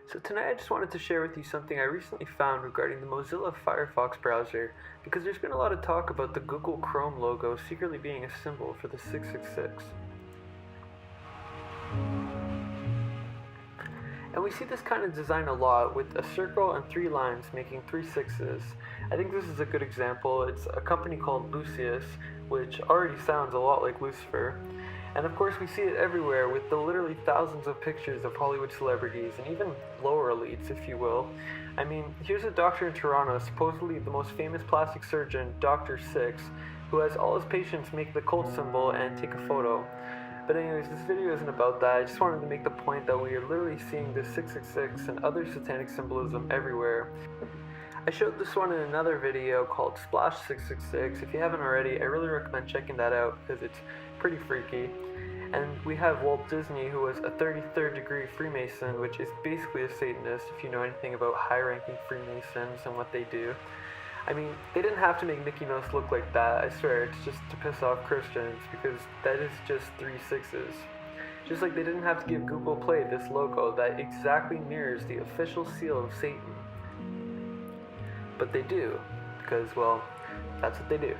So tonight I just wanted to share with you something I recently found regarding the Mozilla Firefox browser, because there's been a lot of talk about the Google Chrome logo secretly being a symbol for the 666. And we see this kind of design a lot, with a circle and 3 lines making 3 sixes. I think this is a good example. It's a company called Lucius, which already sounds a lot like Lucifer. And of course we see it everywhere, with the literally thousands of pictures of Hollywood celebrities, and even lower elites, if you will. I mean, here's a doctor in Toronto, supposedly the most famous plastic surgeon, Dr. Six, who has all his patients make the cult symbol and take a photo. But anyways, this video isn't about that. I just wanted to make the point that we are literally seeing this 666 and other satanic symbolism everywhere. I showed this one in another video called Splash 666. If you haven't already, I really recommend checking that out because it's pretty freaky. And we have Walt Disney, who was a 33rd degree Freemason, which is basically a Satanist if you know anything about high-ranking Freemasons and what they do. I mean, they didn't have to make Mickey Mouse look like that, I swear. It's just to piss off Christians, because that is just 3 sixes. Just like they didn't have to give Google Play this logo that exactly mirrors the official seal of Satan. But they do, because, well, that's what they do.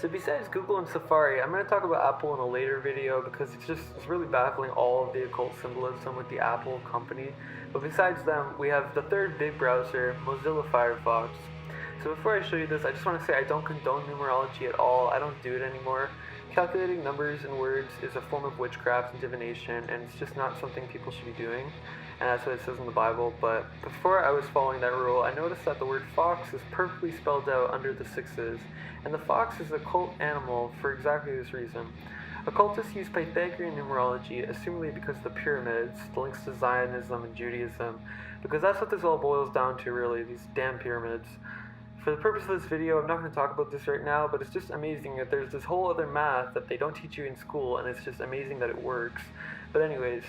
So besides Google and Safari, I'm going to talk about Apple in a later video because it's really baffling, all of the occult symbolism with the Apple company. But besides them, we have the third big browser, Mozilla Firefox. So before I show you this, I just want to say I don't condone numerology at all. I don't do it anymore. Calculating numbers and words is a form of witchcraft and divination, and it's just not something people should be doing. And that's what it says in the Bible. But before I was following that rule, I noticed that the word fox is perfectly spelled out under the sixes. And the fox is a cult animal for exactly this reason. Occultists use Pythagorean numerology, assumably because of the pyramids, the links to Zionism and Judaism, because that's what this all boils down to really, these damn pyramids. For the purpose of this video, I'm not going to talk about this right now, but it's just amazing that there's this whole other math that they don't teach you in school, and it's just amazing that it works. But anyways,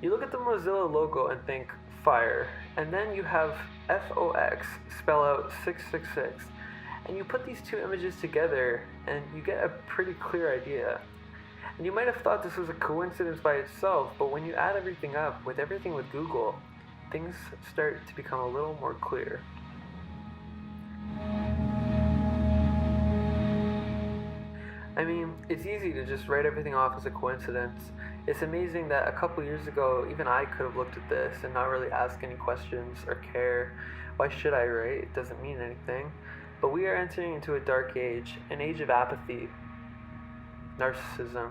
you look at the Mozilla logo and think fire, and then you have FOX spell out 666, and you put these two images together and you get a pretty clear idea. And you might have thought this was a coincidence by itself, but when you add everything up, with everything with Google, things start to become a little more clear. I mean, it's easy to just write everything off as a coincidence. It's amazing that a couple years ago, even I could have looked at this and not really ask any questions or care. Why should I, right? It doesn't mean anything. But we are entering into a dark age, an age of apathy, narcissism.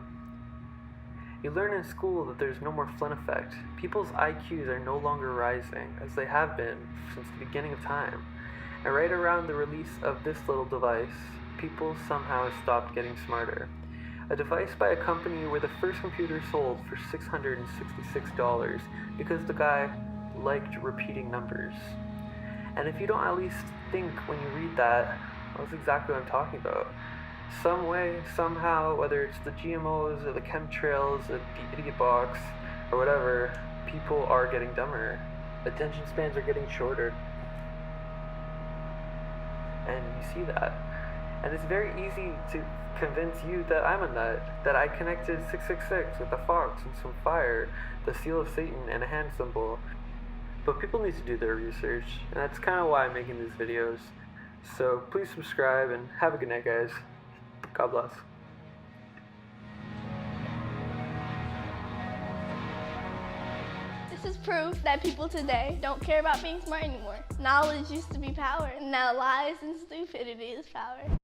You learn in school that there's no more Flynn effect. People's IQs are no longer rising, as they have been since the beginning of time. And right around the release of this little device, people somehow stopped getting smarter. A device by a company where the first computer sold for $666 because the guy liked repeating numbers. And if you don't at least think when you read that, that's exactly what I'm talking about. Some way, somehow, whether it's the GMOs or the chemtrails or the idiot box or whatever, people are getting dumber. Attention spans are getting shorter. And you see that. And it's very easy to convince you that I'm a nut, that I connected 666 with a fox and some fire, the seal of Satan, and a hand symbol. But people need to do their research, and that's kind of why I'm making these videos. So please subscribe, and have a good night, guys. God bless. This is proof that people today don't care about being smart anymore. Knowledge used to be power, and now lies and stupidity is power.